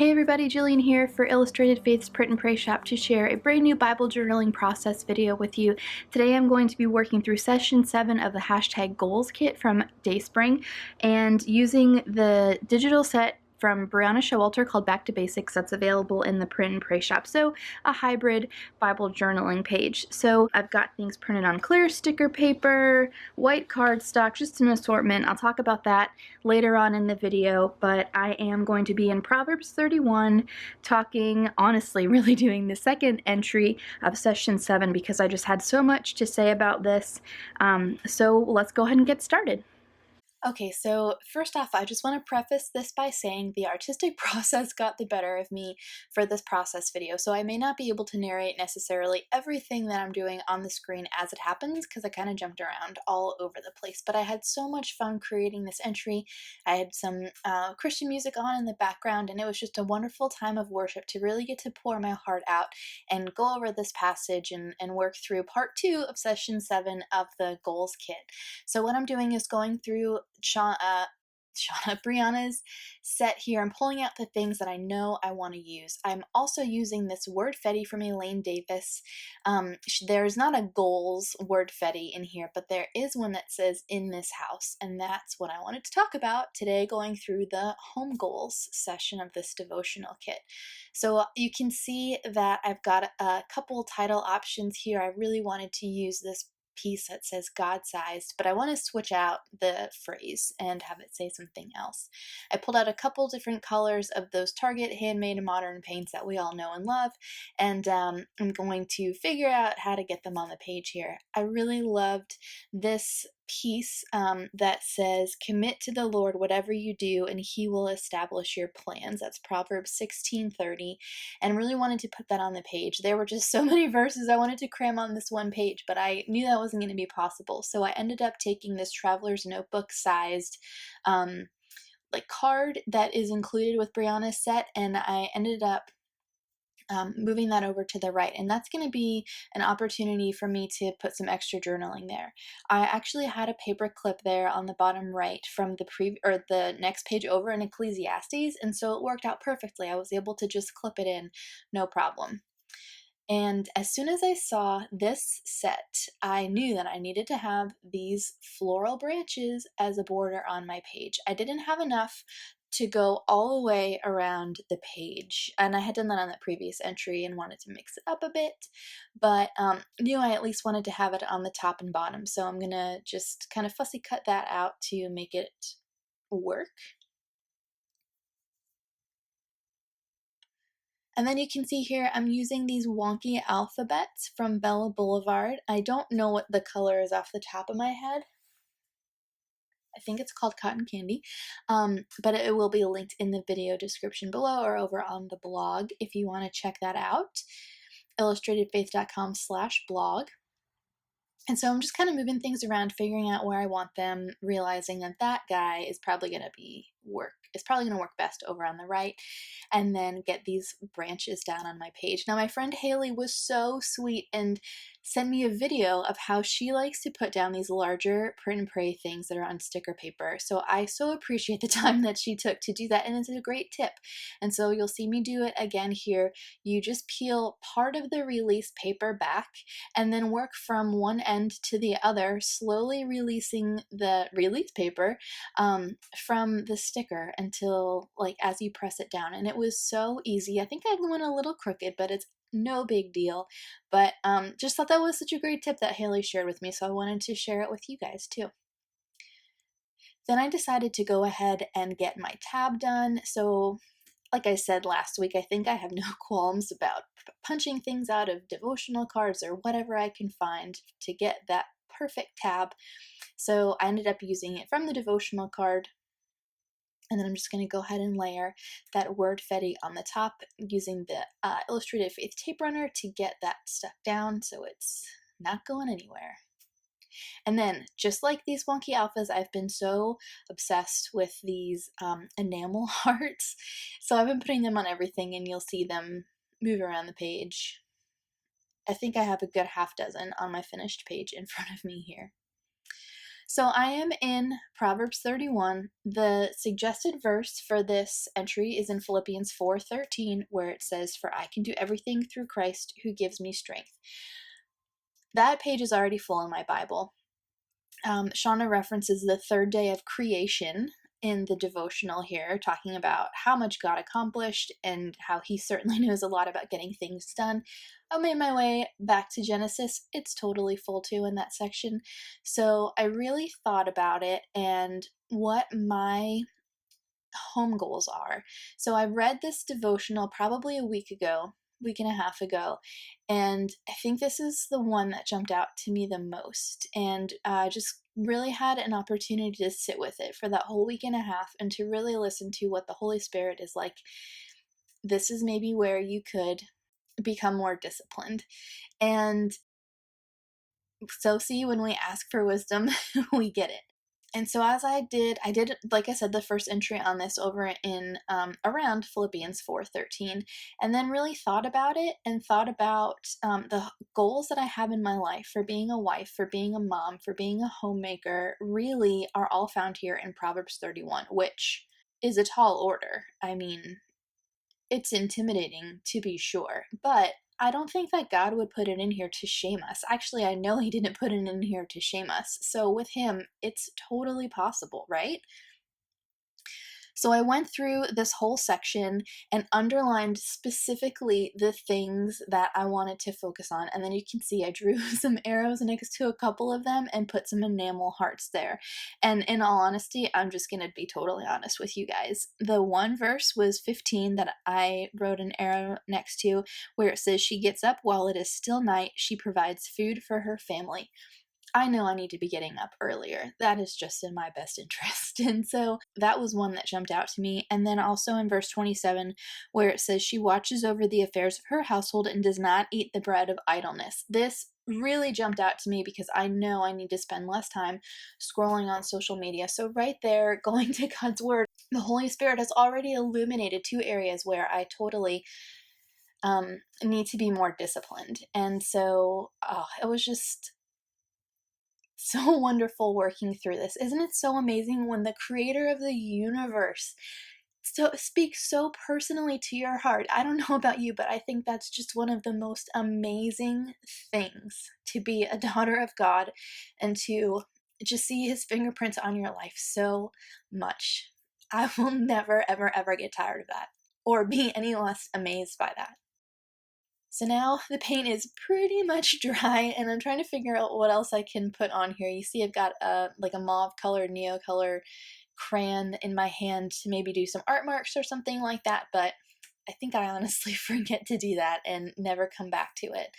Hey everybody, Jillian here for Illustrated Faith's Print and Pray Shop to share a brand new Bible journaling process video with you. Today I'm going to be working through session 7 of the hashtag goals kit from DaySpring and using the digital set from Brianna Showalter called Back to Basics that's available in the Print and Pray Shop. So a hybrid Bible journaling page. So I've got things printed on clear sticker paper, white cardstock, just an assortment. I'll talk about that later on in the video, but I am going to be in Proverbs 31 talking, honestly, really doing the second entry of session 7 because I just had so much to say about this. So let's go ahead and get started. Okay, so first off, I just want to preface this by saying the artistic process got the better of me for this process video, so I may not be able to narrate necessarily everything that I'm doing on the screen as it happens because I kind of jumped around all over the place, but I had so much fun creating this entry. I had some Christian music on in the background, and it was just a wonderful time of worship to really get to pour my heart out and go over this passage and work through part 2 of session 7 of the goals kit. So what I'm doing is going through Brianna's set here. I'm pulling out the things that I know I want to use. I'm also using this Wordfetti from Elaine Davis. There's not a goals Wordfetti in here, but there is one that says in this house, and that's what I wanted to talk about today, going through the home goals session of this devotional kit. So you can see that I've got a couple title options here. I really wanted to use this piece that says God-sized, but I want to switch out the phrase and have it say something else. I pulled out a couple different colors of those Target handmade and modern paints that we all know and love, and I'm going to figure out how to get them on the page here. I really loved this piece that says, commit to the Lord whatever you do and he will establish your plans. That's Proverbs 16:30, and really wanted to put that on the page. There were just so many verses I wanted to cram on this one page, but I knew that wasn't going to be possible, so I ended up taking this traveler's notebook sized card that is included with Brianna's set, and I ended up moving that over to the right, and that's going to be an opportunity for me to put some extra journaling there. I actually had a paper clip there on the bottom right from the next page over in Ecclesiastes, and so it worked out perfectly. I was able to just clip it in, no problem. And as soon as I saw this set, I knew that I needed to have these floral branches as a border on my page. I didn't have enough to go all the way around the page, and I had done that on the previous entry and wanted to mix it up a bit, but knew I at least wanted to have it on the top and bottom, so I'm gonna just kind of fussy cut that out to make it work. And then you can see here I'm using these Wonky alphabets from Blvd. I don't know what the color is off the top of my head. I think it's called Cotton Candy, but it will be linked in the video description below or over on the blog if you want to check that out, illustratedfaith.com/blog. And so I'm just kind of moving things around, figuring out where I want them, realizing that that guy is probably going to work best over on the right, and then get these branches down on my page. Now, my friend Haley was so sweet and sent me a video of how she likes to put down these larger print and pray things that are on sticker paper. So I so appreciate the time that she took to do that, and it's a great tip. And so you'll see me do it again here. You just peel part of the release paper back and then work from one end to the other, slowly releasing the release paper from the sticker until, as you press it down. And it was so easy. I think I went a little crooked, but it's no big deal. But just thought that was such a great tip that Haley shared with me, so I wanted to share it with you guys too. Then I decided to go ahead and get my tab done. So like I said last week, I think I have no qualms about punching things out of devotional cards or whatever I can find to get that perfect tab. So I ended up using it from the devotional card. And then I'm just going to go ahead and layer that Wordfetti on the top using the Illustrated Faith tape runner to get that stuck down so it's not going anywhere. And then, just like these Wonky alphas, I've been so obsessed with these enamel hearts. So I've been putting them on everything, and you'll see them move around the page. I think I have a good half dozen on my finished page in front of me here. So I am in Proverbs 31. The suggested verse for this entry is in Philippians 4:13, where it says, "For I can do everything through Christ who gives me strength." That page is already full in my Bible. Shauna references the third day of creation in the devotional here, talking about how much God accomplished and how he certainly knows a lot about getting things done. I made my way back to Genesis. It's totally full too in that section. So I really thought about it and what my home goals are. So I read this devotional probably a week and a half ago, and I think this is the one that jumped out to me the most. And just really had an opportunity to sit with it for that whole week and a half and to really listen to what the Holy Spirit is like. This is maybe where you could become more disciplined. And so, see, when we ask for wisdom, we get it. And so as I did, like I said, the first entry on this over in around Philippians 4:13, and then really thought about it and thought about the goals that I have in my life for being a wife, for being a mom, for being a homemaker, really are all found here in Proverbs 31, which is a tall order. I mean, it's intimidating to be sure, but I don't think that God would put it in here to shame us. Actually, I know he didn't put it in here to shame us. So with him, it's totally possible, right? So I went through this whole section and underlined specifically the things that I wanted to focus on. And then you can see I drew some arrows next to a couple of them and put some enamel hearts there. And in all honesty, I'm just going to be totally honest with you guys. The one verse was 15 that I wrote an arrow next to, where it says, "She gets up while it is still night. She provides food for her family." I know I need to be getting up earlier. That is just in my best interest. And so that was one that jumped out to me. And then also in verse 27, where it says, "She watches over the affairs of her household and does not eat the bread of idleness." This really jumped out to me because I know I need to spend less time scrolling on social media. So, right there, going to God's Word, the Holy Spirit has already illuminated two areas where I totally need to be more disciplined. And so it was just so wonderful working through this. Isn't it so amazing when the creator of the universe speaks so personally to your heart? I don't know about you, but I think that's just one of the most amazing things, to be a daughter of God and to just see his fingerprints on your life so much. I will never, ever, ever get tired of that or be any less amazed by that. So now the paint is pretty much dry, and I'm trying to figure out what else I can put on here. You see I've got like a mauve colored, neo color crayon in my hand to maybe do some art marks or something like that, but I think I honestly forget to do that and never come back to it.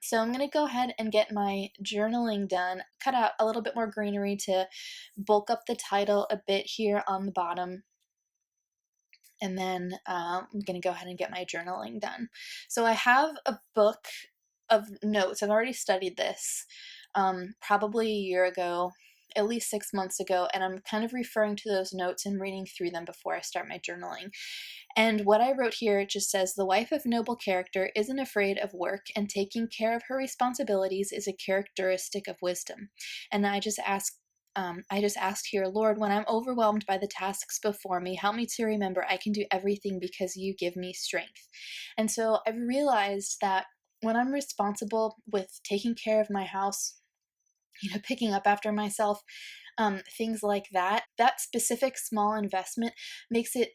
So I'm going to go ahead and get my journaling done, cut out a little bit more greenery to bulk up the title a bit here on the bottom. And then I'm going to go ahead and get my journaling done. So I have a book of notes. I've already studied this probably a year ago, at least 6 months ago, and I'm kind of referring to those notes and reading through them before I start my journaling. And what I wrote here, it just says, "The wife of noble character isn't afraid of work, and taking care of her responsibilities is a characteristic of wisdom." And I just asked here, "Lord, when I'm overwhelmed by the tasks before me, help me to remember I can do everything because you give me strength." And so I've realized that when I'm responsible with taking care of my house, picking up after myself, things like that, that specific small investment makes it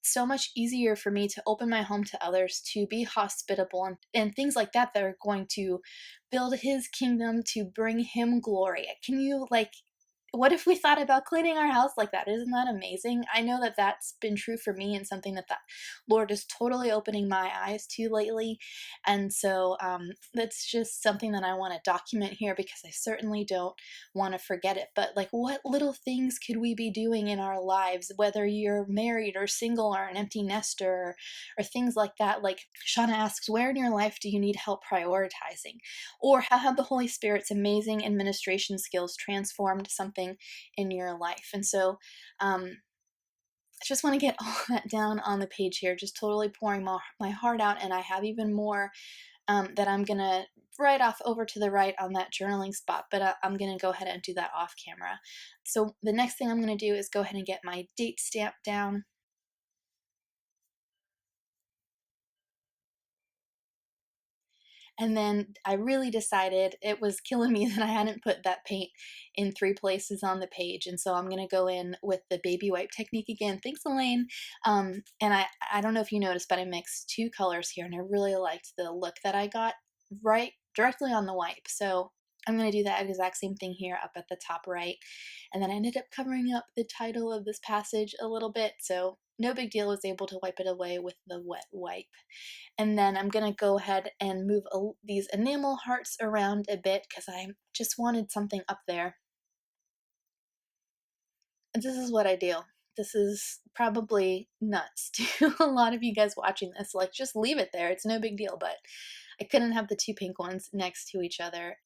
so much easier for me to open my home to others, to be hospitable, and things like that that are going to build his kingdom, to bring him glory. Can you, what if we thought about cleaning our house like that? Isn't that amazing? I know that that's been true for me and something that the Lord is totally opening my eyes to lately. And so that's just something that I want to document here because I certainly don't want to forget it. But what little things could we be doing in our lives, whether you're married or single or an empty nester or things like that? Like Shauna asks, where in your life do you need help prioritizing? Or how have the Holy Spirit's amazing administration skills transformed something in your life? And so I just want to get all that down on the page here, just totally pouring my heart out. And I have even more that I'm gonna write off over to the right on that journaling spot, but I'm gonna go ahead and do that off camera. So the next thing I'm gonna do is go ahead and get my date stamp down. And then I really decided it was killing me that I hadn't put that paint in 3 places on the page. And so I'm going to go in with the baby wipe technique again. Thanks, Elaine. And I don't know if you noticed, but I mixed 2 colors here, and I really liked the look that I got right directly on the wipe. So I'm going to do that exact same thing here up at the top right. And then I ended up covering up the title of this passage a little bit. So no big deal, was able to wipe it away with the wet wipe. And then I'm going to go ahead and move these enamel hearts around a bit because I just wanted something up there. And this is what I do. This is probably nuts to a lot of you guys watching this. Like, just leave it there. It's no big deal. But I couldn't have the 2 pink ones next to each other,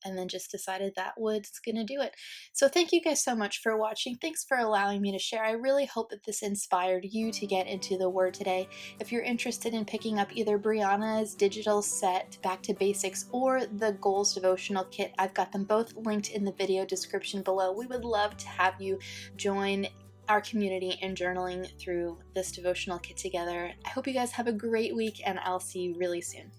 and then just decided that was gonna do it. So thank you guys so much for watching. Thanks for allowing me to share. I really hope that this inspired you to get into the Word today. If you're interested in picking up either Brianna's digital set Back to Basics or the Goals Devotional Kit, I've got them both linked in the video description below. We would love to have you join our community in journaling through this devotional kit together. I hope you guys have a great week, and I'll see you really soon.